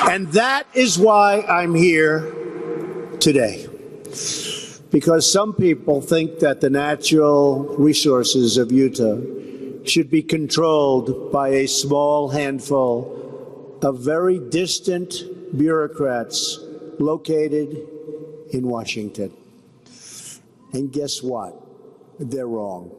And that is why I'm here today. Because some people think that the natural resources of Utah should be controlled by a small handful of very distant bureaucrats located in Washington. And guess what? They're wrong.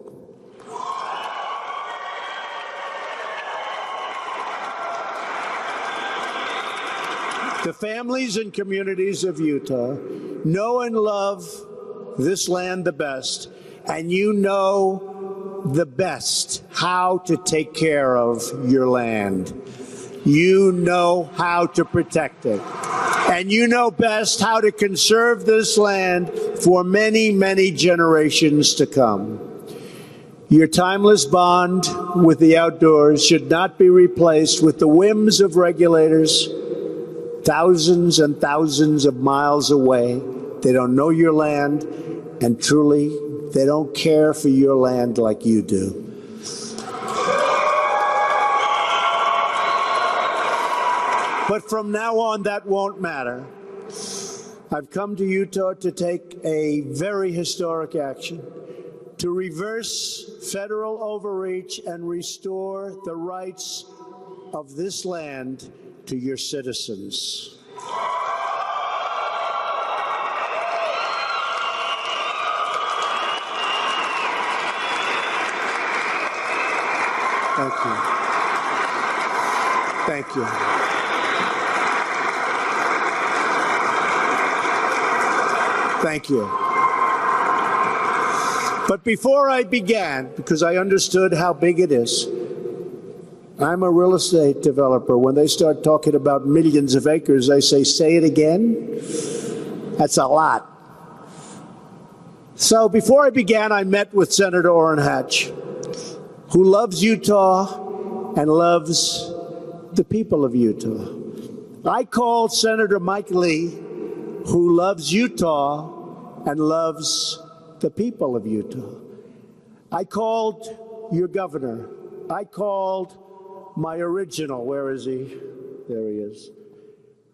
The families and communities of Utah know and love this land the best, and you know the best how to take care of your land. You know how to protect it. And you know best how to conserve this land for many, many generations to come. Your timeless bond with the outdoors should not be replaced with the whims of regulators thousands and thousands of miles away. They don't know your land, and truly, they don't care for your land like you do. But from now on, that won't matter. I've come to Utah to take a very historic action, to reverse federal overreach and restore the rights of this land to your citizens. Thank you. Thank you. Thank you. But before I began, because I understood how big it is, I'm a real estate developer. When they start talking about millions of acres, I say it again? That's a lot. So before I began, I met with Senator Orrin Hatch, who loves Utah and loves the people of Utah. I called Senator Mike Lee, who loves Utah and loves the people of Utah. I called your governor. I called my original, where is he? There he is.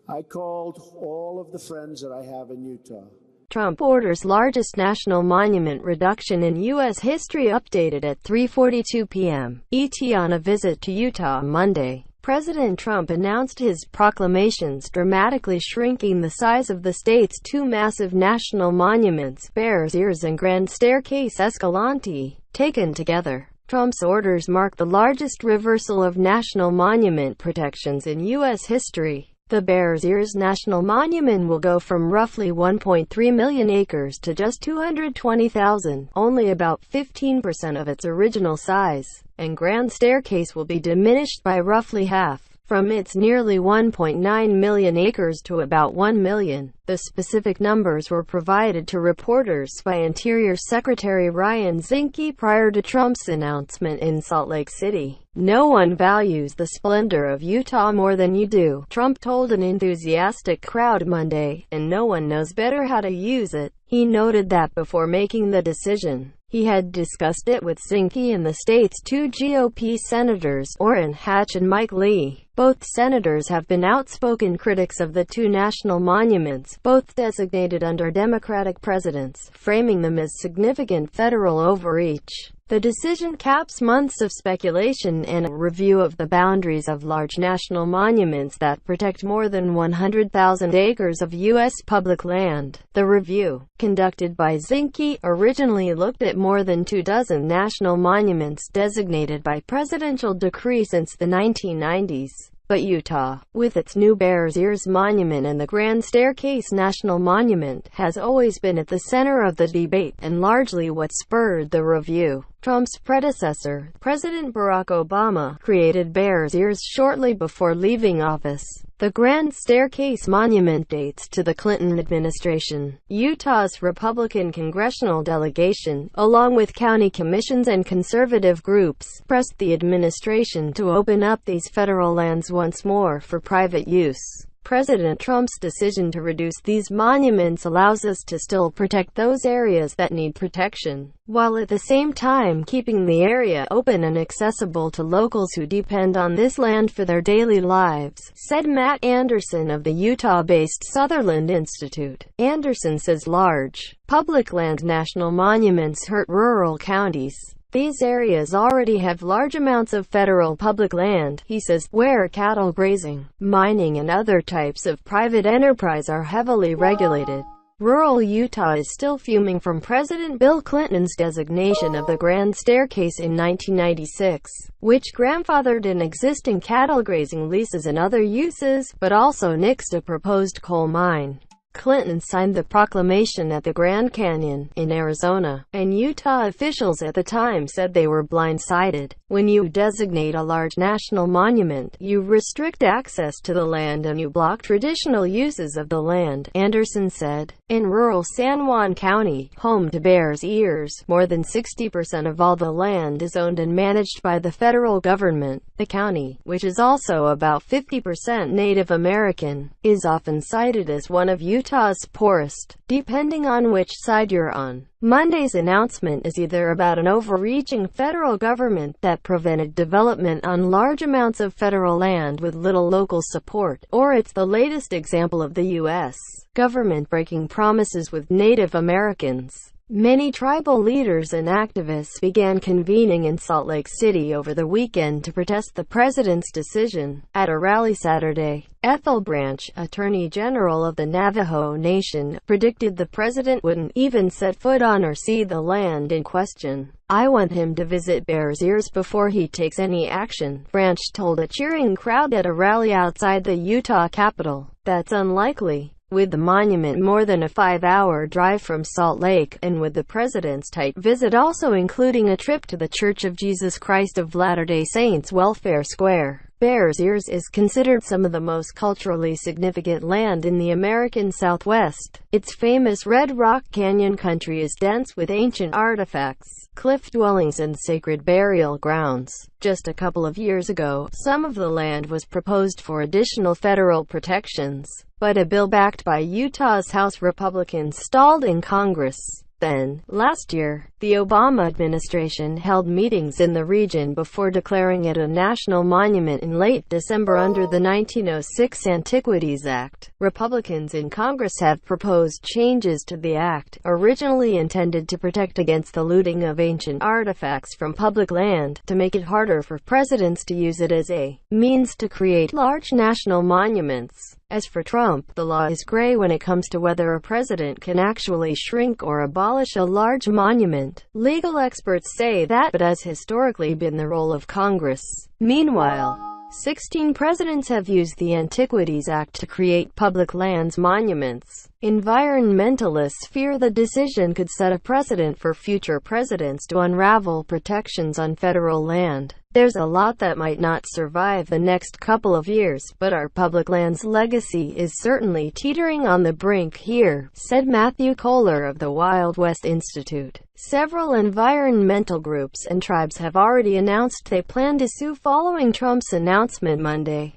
I called all of the friends that I have in Utah. Trump orders largest national monument reduction in U.S. history updated at 3:42 p.m. ET. On a visit to Utah Monday, President Trump announced his proclamations dramatically shrinking the size of the state's two massive national monuments, Ears and Grand Staircase-Escalante, taken together. Trump's orders mark the largest reversal of national monument protections in U.S. history. The Ears National Monument will go from roughly 1.3 million acres to just 220,000, only about 15% of its original size, and Grand Staircase will be diminished by roughly half, from its nearly 1.9 million acres to about 1 million. The specific numbers were provided to reporters by Interior Secretary Ryan Zinke prior to Trump's announcement in Salt Lake City. "No one values the splendor of Utah more than you do," Trump told an enthusiastic crowd Monday, "and no one knows better how to use it." He noted that before making the decision, he had discussed it with Zinke and the state's two GOP senators, Orrin Hatch and Mike Lee. Both senators have been outspoken critics of the two national monuments, both designated under Democratic presidents, framing them as significant federal overreach. The decision caps months of speculation and a review of the boundaries of large national monuments that protect more than 100,000 acres of U.S. public land. The review, conducted by Zinke, originally looked at more than 24 national monuments designated by presidential decree since the 1990s. But Utah, with its new Ears Monument and the Grand Staircase National Monument, has always been at the center of the debate, and largely what spurred the review. Trump's predecessor, President Barack Obama, created Ears shortly before leaving office. The Grand Staircase Monument dates to the Clinton administration. Utah's Republican congressional delegation, along with county commissions and conservative groups, pressed the administration to open up these federal lands once more for private use. President Trump's decision to reduce these monuments allows us to still protect those areas that need protection, while at the same time keeping the area open and accessible to locals who depend on this land for their daily lives, said Matt Anderson of the Utah-based Sutherland Institute. Anderson says large, public land national monuments hurt rural counties. These areas already have large amounts of federal public land, he says, where cattle grazing, mining and other types of private enterprise are heavily regulated. Rural Utah is still fuming from President Bill Clinton's designation of the Grand Staircase in 1996, which grandfathered in existing cattle grazing leases and other uses, but also nixed a proposed coal mine. Clinton signed the proclamation at the Grand Canyon, in Arizona, and Utah officials at the time said they were blindsided. When you designate a large national monument, you restrict access to the land and you block traditional uses of the land, Anderson said. In rural San Juan County, home to Bears Ears, more than 60% of all the land is owned and managed by the federal government. The county, which is also about 50% Native American, is often cited as one of Utah's poorest, depending on which side you're on. Monday's announcement is either about an overreaching federal government that prevented development on large amounts of federal land with little local support, or it's the latest example of the U.S. government breaking promises with Native Americans. Many tribal leaders and activists began convening in Salt Lake City over the weekend to protest the president's decision. At a rally Saturday, Ethel Branch, Attorney General of the Navajo Nation, predicted the president wouldn't even set foot on or see the land in question. "I want him to visit Bears Ears before he takes any action," Branch told a cheering crowd at a rally outside the Utah Capitol. "That's unlikely. With the monument more than a 5-hour drive from Salt Lake, and with the president's tight visit also including a trip to the Church of Jesus Christ of Latter-day Saints Welfare Square." Bears Ears is considered some of the most culturally significant land in the American Southwest. Its famous Red Rock Canyon country is dense with ancient artifacts, cliff dwellings and sacred burial grounds. Just a couple of years ago, some of the land was proposed for additional federal protections, but a bill backed by Utah's House Republicans stalled in Congress. Then, last year, the Obama administration held meetings in the region before declaring it a national monument in late December under the 1906 Antiquities Act. Republicans in Congress have proposed changes to the act, originally intended to protect against the looting of ancient artifacts from public land, to make it harder for presidents to use it as a means to create large national monuments. As for Trump, the law is gray when it comes to whether a president can actually shrink or abolish a large monument. Legal experts say that has historically been the role of Congress. Meanwhile, 16 presidents have used the Antiquities Act to create public lands monuments. Environmentalists fear the decision could set a precedent for future presidents to unravel protections on federal land. "There's a lot that might not survive the next couple of years, but our public lands legacy is certainly teetering on the brink here," said Matthew Kohler of the Wild West Institute. Several environmental groups and tribes have already announced they plan to sue following Trump's announcement Monday.